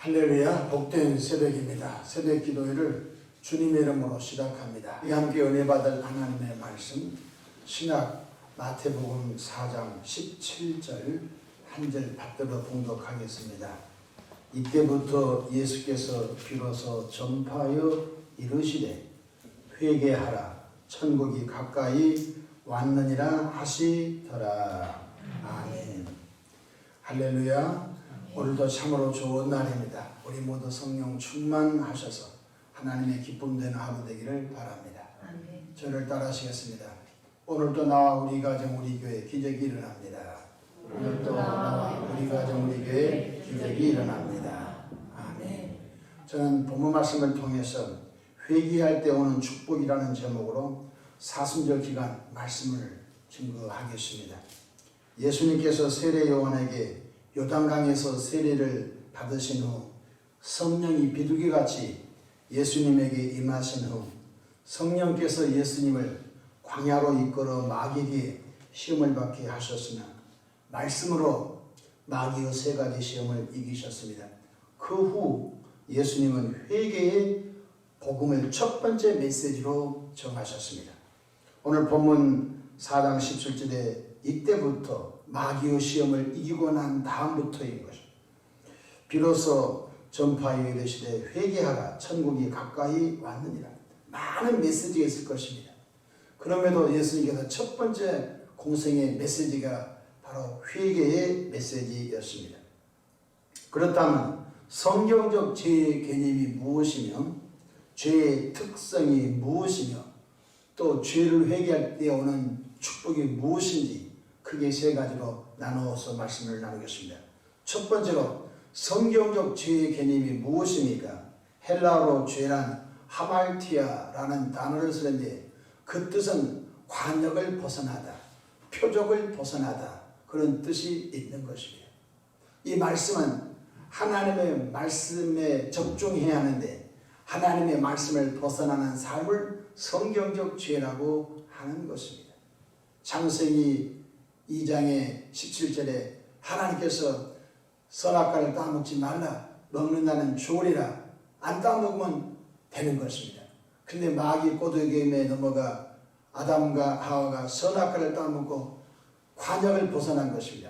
할렐루야, 복된 새벽입니다. 새벽 기도회를 주님의 이름으로 시작합니다. 함께 은혜 받을 하나님의 말씀, 신약 마태복음 4장 17절 한 절 받들어 봉독하겠습니다. 이때부터 예수께서 비로소 전파하여 이르시되 회개하라, 천국이 가까이 왔느니라 하시더라. 아멘. 할렐루야. 오늘도 참으로 좋은 날입니다. 우리 모두 성령 충만하셔서 하나님의 기쁨 되는 하루 되기를 바랍니다. 저를 따라하시겠습니다. 오늘도 나와 우리 가정 우리 교회 기적이 일어납니다. 오늘도 나와 우리 가정 우리 교회 기적이 일어납니다. 아멘. 저는 본문 말씀을 통해서 회개할 때 오는 축복이라는 제목으로 사순절 기간 말씀을 증거하겠습니다. 예수님께서 세례 요한에게 요단강에서 세례를 받으신 후 성령이 비둘기같이 예수님에게 임하신 후 성령께서 예수님을 광야로 이끌어 마귀에게 시험을 받게 하셨으나 말씀으로 마귀의 세 가지 시험을 이기셨습니다. 그 후 예수님은 회개의 복음을 첫 번째 메시지로 정하셨습니다. 오늘 본문 4장 17절에 이때부터 마귀의 시험을 이기고 난 다음부터인 것입니다. 비로소 전파하여 이르시되 회개하라, 천국이 가까이 왔느니라. 많은 메시지가 있을 것입니다. 그럼에도 예수님께서 첫 번째 공생의 메시지가 바로 회개의 메시지였습니다. 그렇다면 성경적 죄의 개념이 무엇이며 죄의 특성이 무엇이며 또 죄를 회개할 때 오는 축복이 무엇인지 크게 세 가지로 나누어서 말씀을 나누겠습니다. 첫 번째로 성경적 죄의 개념이 무엇입니까? 헬라어로 죄란 하말티아라는 단어를 쓰는데 그 뜻은 관역을 벗어나다, 표적을 벗어나다, 그런 뜻이 있는 것입니다. 이 말씀은 하나님의 말씀에 적중해야 하는데 하나님의 말씀을 벗어나는 삶을 성경적 죄라고 하는 것입니다. 창세기 2장의 17절에 하나님께서 선악과를 따먹지 말라, 먹는다는 죽으리라, 안 따먹으면 되는 것입니다. 그런데 마귀 꼬드김에 넘어가 아담과 하와가 선악과를 따먹고 관역을 벗어난 것입니다.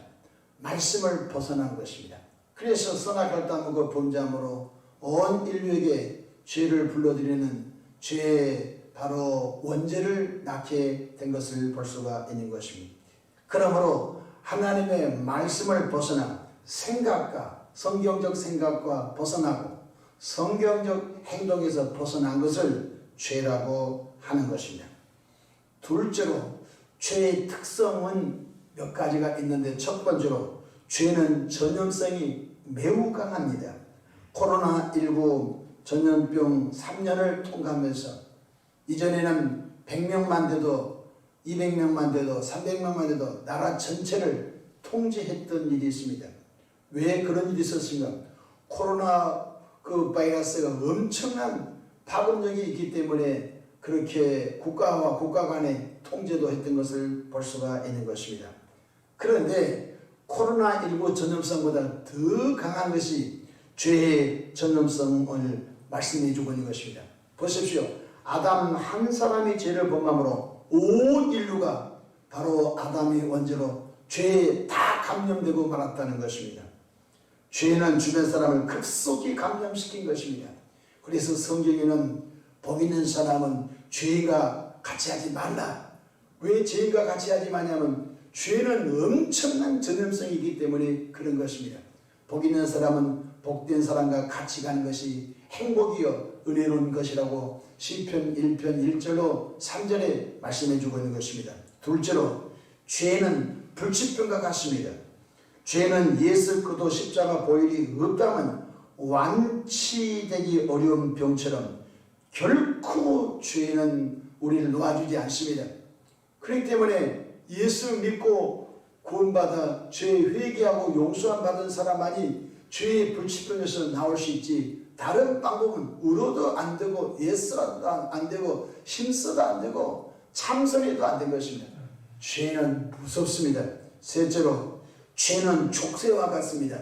말씀을 벗어난 것입니다. 그래서 선악과를 따먹고 범죄함으로 온 인류에게 죄를 불러들이는 죄의 바로 원죄를 낳게 된 것을 볼 수가 있는 것입니다. 그러므로 하나님의 말씀을 벗어나 생각과 성경적 생각과 벗어나고 성경적 행동에서 벗어난 것을 죄라고 하는 것입니다. 둘째로 죄의 특성은 몇 가지가 있는데 첫 번째로 죄는 전염성이 매우 강합니다. 코로나19 전염병 3년을 통과하면서 이전에는 100명만 돼도 200명만 돼도 300명만 돼도 나라 전체를 통제했던 일이 있습니다. 왜 그런 일이 있었습니까? 코로나 그 바이러스가 엄청난 파급력이 있기 때문에 그렇게 국가와 국가 간의 통제도 했던 것을 볼 수가 있는 것입니다. 그런데 코로나19 전염성보다 더 강한 것이 죄의 전염성을 말씀해 주고 있는 것입니다. 보십시오. 아담 한 사람이 죄를 범함으로 온 인류가 바로 아담의 원죄로 죄에 다 감염되고 말았다는 것입니다. 죄는 주변 사람을 급속히 감염시킨 것입니다. 그래서 성경에는 복 있는 사람은 죄가 같이 하지 말라. 왜 죄가 같이 하지 마냐면 죄는 엄청난 전염성이기 때문에 그런 것입니다. 복 있는 사람은 복된 사람과 같이 가는 것이 행복이요 은혜로운 것이라고 시편 1편 1절로 3절에 말씀해 주고 있는 것입니다. 둘째로 죄는 불치병과 같습니다. 죄는 예수 그리스도 십자가 보혈이 없다면 완치되기 어려운 병처럼 결코 죄는 우리를 놓아주지 않습니다. 그렇기 때문에 예수 믿고 구원받아 죄 회개하고 용서함 받은 사람만이 죄의 불치병에서 나올 수 있지, 다른 방법은 울어도 안 되고 예서도 안 되고 힘써도 안 되고 참선해도 안 된 것입니다. 죄는 무섭습니다. 셋째로 죄는 족쇄와 같습니다.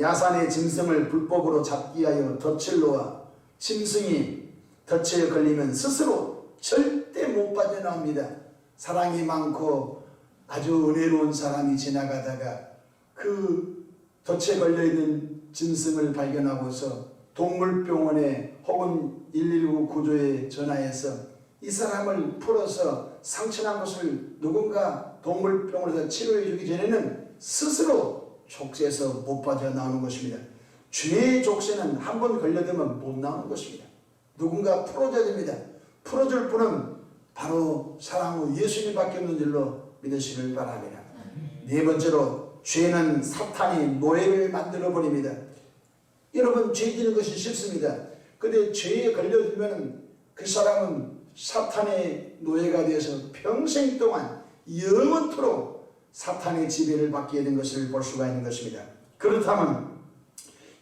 야산의 짐승을 불법으로 잡기 위하여 덫을 놓아 짐승이 덫에 걸리면 스스로 절대 못 빠져나옵니다. 사랑이 많고 아주 은혜로운 사람이 지나가다가 그 덫에 걸려있는 짐승을 발견하고서 동물병원에 혹은 119 구조에 전화해서 이 사람을 풀어서 상처난 것을 누군가 동물병원에서 치료해 주기 전에는 스스로 족쇄에서 못 빠져나오는 것입니다. 죄의 족쇄는 한 번 걸려들면 못 나오는 것입니다. 누군가 풀어줘야 됩니다. 풀어줄 분은 바로 사랑으로 예수님밖에 없는 줄로 믿으시길 바랍니다. 네 번째로, 죄는 사탄이 노예를 만들어 버립니다. 여러분, 죄 지는 것이 쉽습니다. 그런데 죄에 걸려들면 그 사람은 사탄의 노예가 되어서 평생 동안 영원토록 사탄의 지배를 받게 된 것을 볼 수가 있는 것입니다. 그렇다면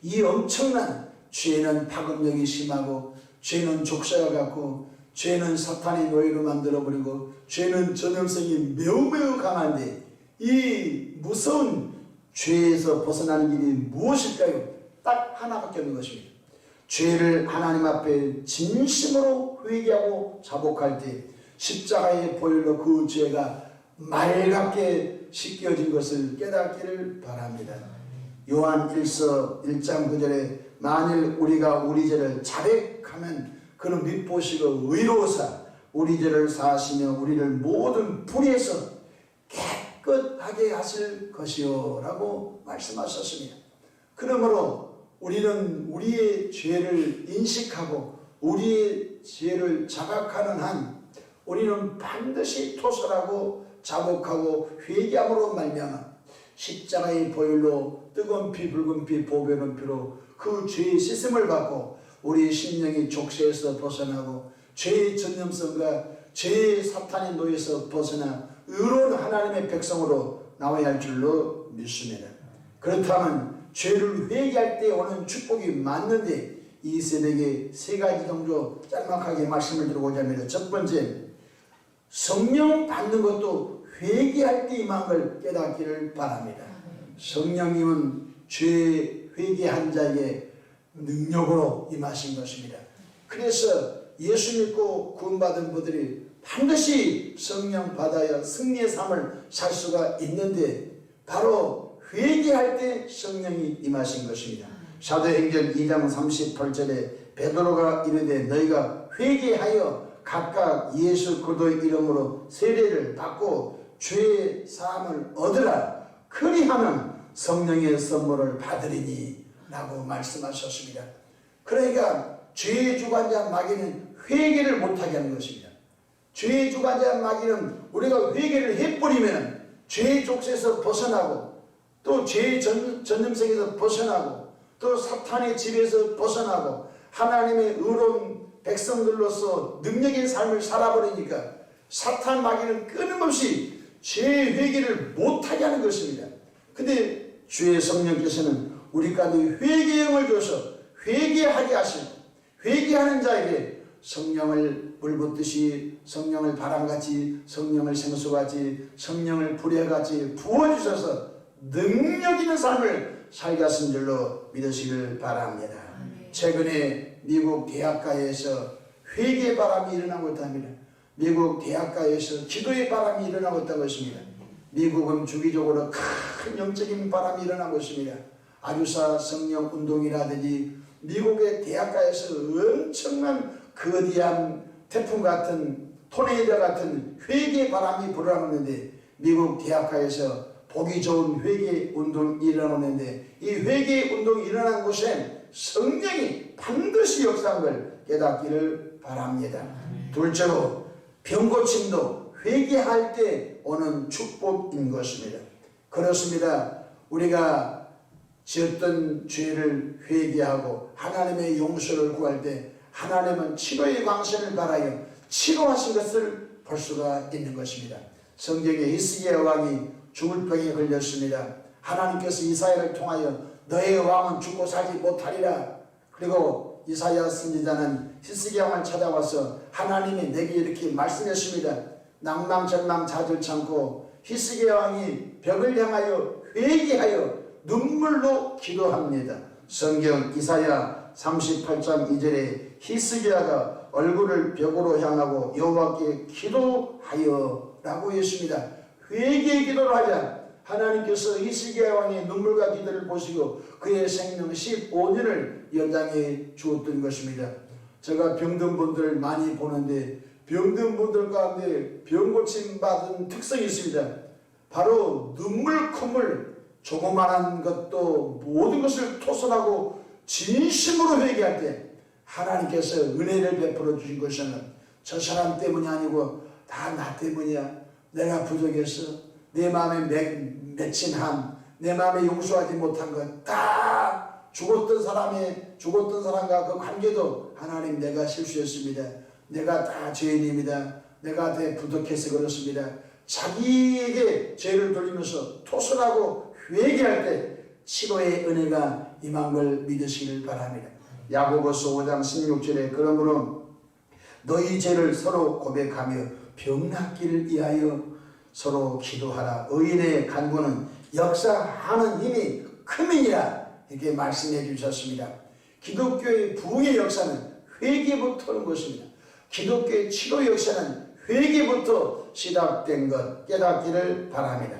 이 엄청난 죄는 파급력이 심하고, 죄는 족쇄와 같고, 죄는 사탄의 노예로 만들어버리고, 죄는 전염성이 매우 강한데, 이 무서운 죄에서 벗어나는 길이 무엇일까요? 딱 하나밖에 없는 것입니다. 죄를 하나님 앞에 진심으로 회개하고 자복할 때 십자가의 보혈로 그 죄가 맑게 씻겨진 것을 깨닫기를 바랍니다. 요한 1서 1장 9절에 만일 우리가 우리 죄를 자백하면 그는 믿보시고 의로우사 우리 죄를 사하시며 우리를 모든 불의에서 깨끗하게 하실 것이요 라고 말씀하셨습니다. 그러므로 우리는 우리의 죄를 인식하고 우리의 죄를 자각하는 한 우리는 반드시 토설하고 자복하고 회개함으로 말미암아 십자가의 보혈로 뜨거운 피 붉은 피 보배로운 피로 그 죄의 씻음을 받고 우리의 심령이 족쇄에서 벗어나고 죄의 전염성과 죄의 사탄의 노예에서 벗어나 의로운 하나님의 백성으로 나와야 할 줄로 믿습니다. 그렇다면 죄를 회개할 때 오는 축복이 많는데 이 새벽에 세 가지 정도 짤막하게 말씀을 드리고자 합니다. 첫 번째, 성령 받는 것도 회개할 때 임한 걸 깨닫기를 바랍니다. 성령님은 죄 회개한 자에게 능력으로 임하신 것입니다. 그래서 예수 믿고 구원받은 분들이 반드시 성령 받아야 승리의 삶을 살 수가 있는데 바로 회개할 때 성령이 임하신 것입니다. 사도행전 2장 38절에 베드로가 이르되 너희가 회개하여 각각 예수 그리스도의 이름으로 세례를 받고 죄의 사함을 얻으라 그리하면 성령의 선물을 받으리니 라고 말씀하셨습니다. 그러니까 죄의 주관자 마귀는 회개를 못하게 하는 것입니다. 죄의 주관자 마귀는 우리가 회개를 해버리면 죄의 족쇄에서 벗어나고 또 죄의 전염성에서 벗어나고 또 사탄의 지배에서 벗어나고 하나님의 의로운 백성들로서 능력의 삶을 살아버리니까 사탄 마귀는 끊임없이 죄의 회개를 못하게 하는 것입니다. 근데 주의 성령께서는 우리 가운데 회개의 영을 줘서 회개하게 하시고 회개하는 자에게 성령을 물붓듯이 성령을 바람같이 성령을 생수같이 성령을 불에같이 부어주셔서 능력 있는 삶을 살게 하신 줄로 믿으시길 바랍니다. 최근에 미국 대학가에서 회개의 바람이 일어나고 있답니다. 미국 대학가에서 기도의 바람이 일어나고 있다는 것입니다. 미국은 주기적으로 큰 영적인 바람이 일어나고 있습니다. 아주사 성령 운동이라든지 미국의 대학가에서 엄청난 거대한 태풍 같은 토네이도 같은 회개의 바람이 불어나는데 미국 대학가에서 보기 좋은 회개 운동이 일어나는데 이 회개 운동이 일어난 곳에 성령이 반드시 역사한 걸 깨닫기를 바랍니다. 둘째로 병고침도 회개할 때 오는 축복인 것입니다. 그렇습니다. 우리가 지었던 죄를 회개하고 하나님의 용서를 구할 때 하나님은 치료의 광선을 바라여 치료하신 것을 볼 수가 있는 것입니다. 성경에 히스기야 왕이 죽을 병에 걸렸습니다. 하나님께서 이사야를 통하여 너의 왕은 죽고 살지 못하리라. 그리고 이사야 선지자는 히스기야 왕을 찾아와서 하나님이 내게 이렇게 말씀했습니다. 낭망 절망 자질 참고 히스기야 왕이 벽을 향하여 회개하여 눈물로 기도합니다. 성경 이사야 38장 2절에 히스기야가 얼굴을 벽으로 향하고 여호와께 기도하여 라고 했습니다. 회개의 기도를 하자. 하나님께서 히스기야 왕의 눈물과 기도를 보시고 그의 생명 15년을 연장해 주었던 것입니다. 제가 병든 분들을 많이 보는데 병든 분들 가운데 병고침 받은 특성이 있습니다. 바로 눈물 콧물, 조그만한 것도 모든 것을 토설하고 진심으로 회개할 때 하나님께서 은혜를 베풀어 주신 것은 저 사람 때문이 아니고 다 나 때문이야. 내가 부족해서 내 마음에 맺힌 한, 내 마음에 용서하지 못한 것 다 죽었던 사람과 그 관계도 하나님 내가 실수했습니다. 내가 다 죄인입니다. 내가 부족해서 그렇습니다. 자기에게 죄를 돌리면서 토설하고 회개할 때 치료의 은혜가 임한 걸 믿으시길 바랍니다. 야고보서 5장 16절에 그러므로 너희 죄를 서로 고백하며 병 낫기를 위하여 서로 기도하라. 의인의 간구는 역사하는 힘이 크니라. 이렇게 말씀해 주셨습니다. 기독교의 부흥의 역사는 회개부터 오는 것입니다. 기독교의 치료 역사는 회개부터 시작된 것 깨닫기를 바랍니다.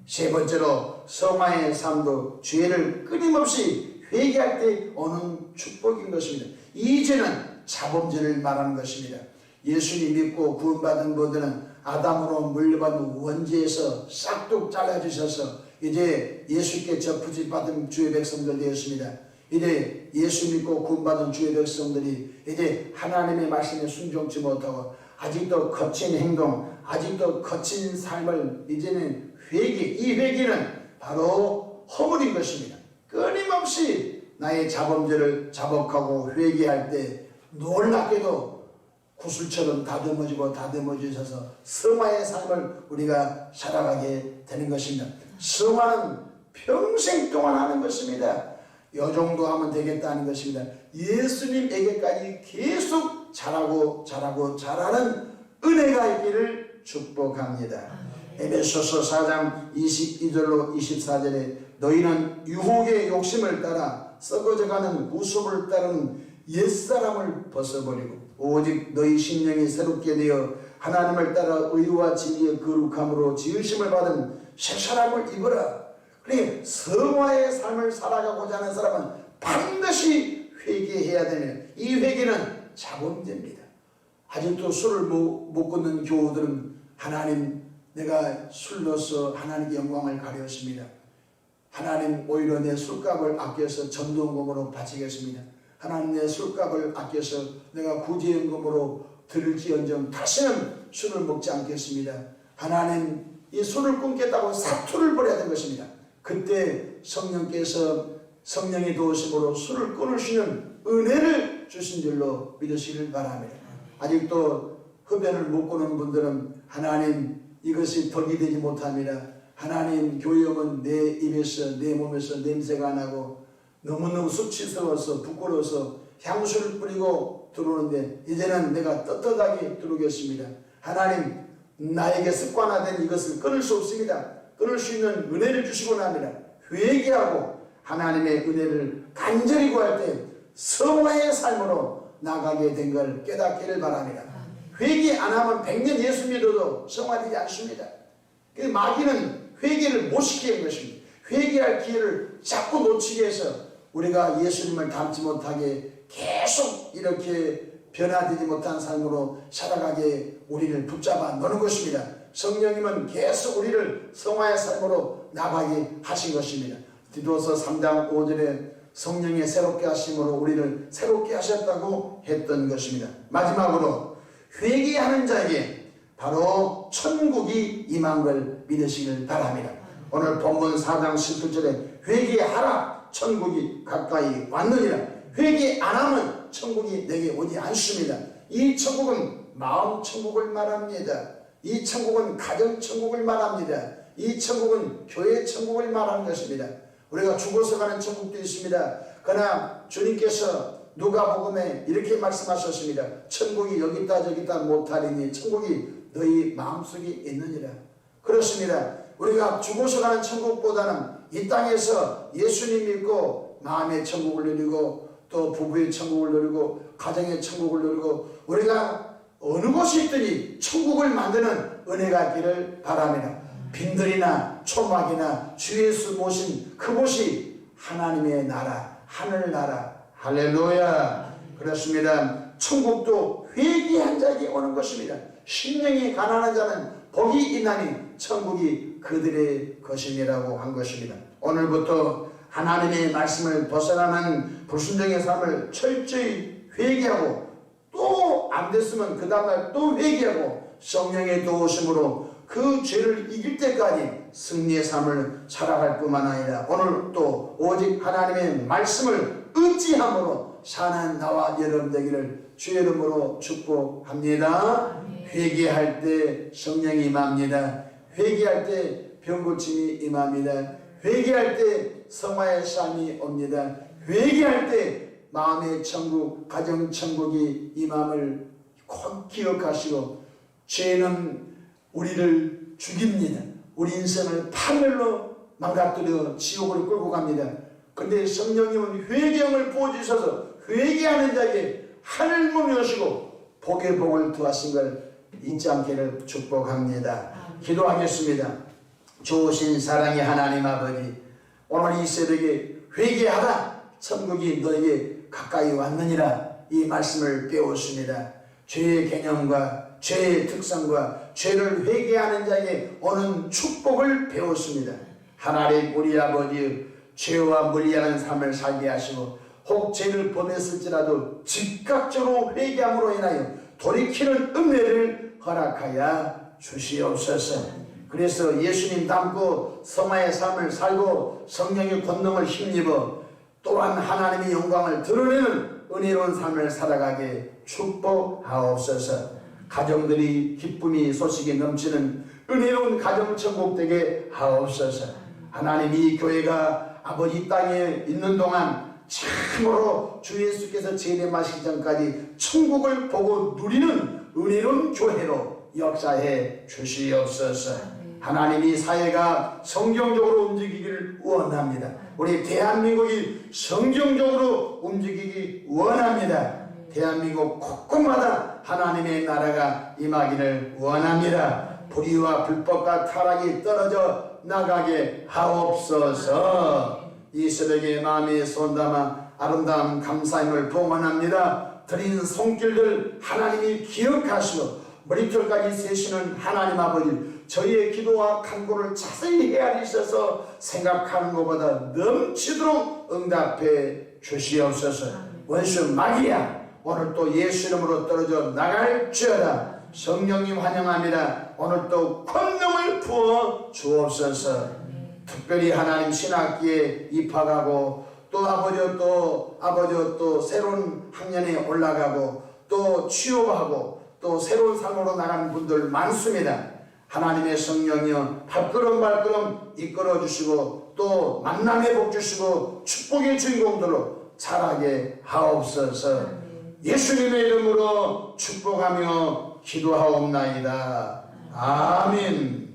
세 번째로 성화의 삶도 죄를 끊임없이 회개할 때 오는 축복인 것입니다. 이 죄는 자범죄를 말하는 것입니다. 예수님 믿고 구원받은 분들은 아담으로 물려받은 원죄에서 싹둑 잘라주셔서 이제 예수께 접붙임 받은 주의 백성들 되었습니다. 이제 예수 믿고 구원받은 주의 백성들이 이제 하나님의 말씀에 순종치 못하고 아직도 거친 행동, 아직도 거친 삶을 이제는 이 회개는 바로 허물인 것입니다. 끊임없이 나의 자범죄를 자복하고 회개할 때 놀랍게도 구슬처럼 다듬어지셔서 성화의 삶을 우리가 살아가게 되는 것입니다. 성화는 평생 동안 하는 것입니다. 요 정도 하면 되겠다는 것입니다. 예수님에게까지 계속 자라는 은혜가 있기를 축복합니다. 에베소서 4장 22절로 24절에 너희는 유혹의 욕심을 따라 썩어져가는 우습을 따르는 옛사람을 벗어버리고 오직 너희 심령이 새롭게 되어 하나님을 따라 의와 진리의 거룩함으로 지으심을 받은 새사람을 입어라. 그러니 성화의 삶을 살아가고자 하는 사람은 반드시 회개해야 됩니다. 이 회개는 자범죄입니다. 아직도 술을 못 끊는 교우들은 하나님 내가 술로서 하나님께 영광을 가렸습니다. 하나님 오히려 내 술값을 아껴서 전도원금으로 바치겠습니다. 하나님 내 술값을 아껴서 내가 구제연금으로 드릴지언정 다시는 술을 먹지 않겠습니다. 하나님 이 술을 끊겠다고 사투를 벌여야 되는 것입니다. 그때 성령께서 성령의 도우심으로 술을 끊을 수 있는 은혜를 주신 줄로 믿으시길 바랍니다. 아직도 흡연을 못 끊는 분들은 하나님 이것이 덕이 되지 못합니다. 하나님 교회형은 내 입에서 내 몸에서 냄새가 안 나고 너무너무 수치스러워서 부끄러워서 향수를 뿌리고 들어오는데 이제는 내가 떳떳하게 들어오겠습니다. 하나님 나에게 습관화된 이것을 끊을 수 없습니다. 끊을 수 있는 은혜를 주시고 납니다. 회개하고 하나님의 은혜를 간절히 구할 때 성화의 삶으로 나가게 된 걸 깨닫기를 바랍니다. 회개 안 하면 100년 예수 믿어도 성화되지 않습니다. 마귀는 회개를 못 시키게 한 것입니다. 회개할 기회를 자꾸 놓치게 해서 우리가 예수님을 닮지 못하게 계속 이렇게 변화되지 못한 삶으로 살아가게 우리를 붙잡아 놓는 것입니다. 성령님은 계속 우리를 성화의 삶으로 나가게 하신 것입니다. 디도서 3장 5절에 성령의 새롭게 하심으로 우리를 새롭게 하셨다고 했던 것입니다. 마지막으로 회개하는 자에게 바로 천국이 임한 걸 믿으시길 바랍니다. 오늘 본문 4장 17절에 회개하라 천국이 가까이 왔느니라. 회개 안 하면 천국이 내게 오지 않습니다. 이 천국은 마음 천국을 말합니다. 이 천국은 가정 천국을 말합니다. 이 천국은 교회 천국을 말하는 것입니다. 우리가 죽어서 가는 천국도 있습니다. 그러나 주님께서 누가복음에 이렇게 말씀하셨습니다. 천국이 여기 있다 저기 있다 못하리니 천국이 너희 마음속에 있느니라. 그렇습니다. 우리가 죽어서 가는 천국보다는 이 땅에서 예수님 믿고 마음의 천국을 누리고 또 부부의 천국을 누리고 가정의 천국을 누리고 우리가 어느 곳에 있더니 천국을 만드는 은혜가 있기를 바랍니다. 빈들이나 초막이나 주 예수 모신 그곳이 하나님의 나라, 하늘나라. 할렐루야. 그렇습니다. 천국도 회개한 자에게 오는 것입니다. 심령이 가난한 자는 복이 있나니 천국이 그들의 것임이라고 한 것입니다. 오늘부터 하나님의 말씀을 벗어나는 불순종의 삶을 철저히 회개하고 또 안 됐으면 그 다음날 또 회개하고 성령의 도우심으로 그 죄를 이길 때까지 승리의 삶을 살아갈 뿐만 아니라 오늘 또 오직 하나님의 말씀을 의지함으로 사는 나와 여러분 되기를 주의 이름으로 축복합니다. 회개할 때 성령이 임합니다. 회개할 때 병고침이 임합니다. 회개할 때 성화의 삶이 옵니다. 회개할 때 마음의 천국, 가정 천국이 임함을 꼭 기억하시고 죄는 우리를 죽입니다. 우리 인생을 파멸로 망가뜨려 지옥으로 끌고 갑니다. 그런데 성령님은 회개함을 부어주셔서 회개하는 자에게 하늘문을 여시고 복의 복을 더하신 걸 잊지 않기를 축복합니다. 기도하겠습니다. 좋으신 사랑의 하나님 아버지, 오늘 이 새벽에 회개하라, 천국이 너에게 가까이 왔느니라 이 말씀을 배웠습니다. 죄의 개념과 죄의 특성과 죄를 회개하는 자에게 오는 축복을 배웠습니다. 하나님 우리 아버지, 죄와 멀리하는 삶을 살게 하시고 혹 죄를 범했을지라도 즉각적으로 회개함으로 인하여 돌이키는 은혜를 허락하여 주시옵소서. 그래서 예수님 닮고 성화의 삶을 살고 성령의 권능을 힘입어 또한 하나님의 영광을 드러내는 은혜로운 삶을 살아가게 축복하옵소서. 가정들이 기쁨이 소식이 넘치는 은혜로운 가정천국 되게 하옵소서. 하나님 이 교회가 아버지 땅에 있는 동안 참으로 주 예수께서 재림하시기 전까지 천국을 보고 누리는 은혜로운 교회로 역사해 주시옵소서. 하나님이 사회가 성경적으로 움직이기를 원합니다. 우리 대한민국이 성경적으로 움직이기 원합니다. 대한민국 곳곳마다 하나님의 나라가 임하기를 원합니다. 불의와 불법과 타락이 떨어져 나가게 하옵소서. 이 새벽에 마음에 손담아 아름다운 감사임을 봉헌합니다. 드린 손길들 하나님이 기억하시고 머리털까지 세시는 하나님 아버지, 저희의 기도와 간구를 자세히 헤아리셔서 생각하는 것보다 넘치도록 응답해 주시옵소서. 원수 마귀야, 오늘 또 예수 이름으로 떨어져 나갈지어다. 성령님 환영합니다. 오늘 또 권능을 부어 주옵소서. 특별히 하나님 신학기에 입학하고 또 아버지 또 새로운 학년에 올라가고 또 취업하고 또 새로운 삶으로 나가는 분들 많습니다. 하나님의 성령이여 발걸음 이끌어 주시고 또 만남의 복 주시고 축복의 주인공들로 자라게 하옵소서. 예수님의 이름으로 축복하며 기도하옵나이다. 아멘.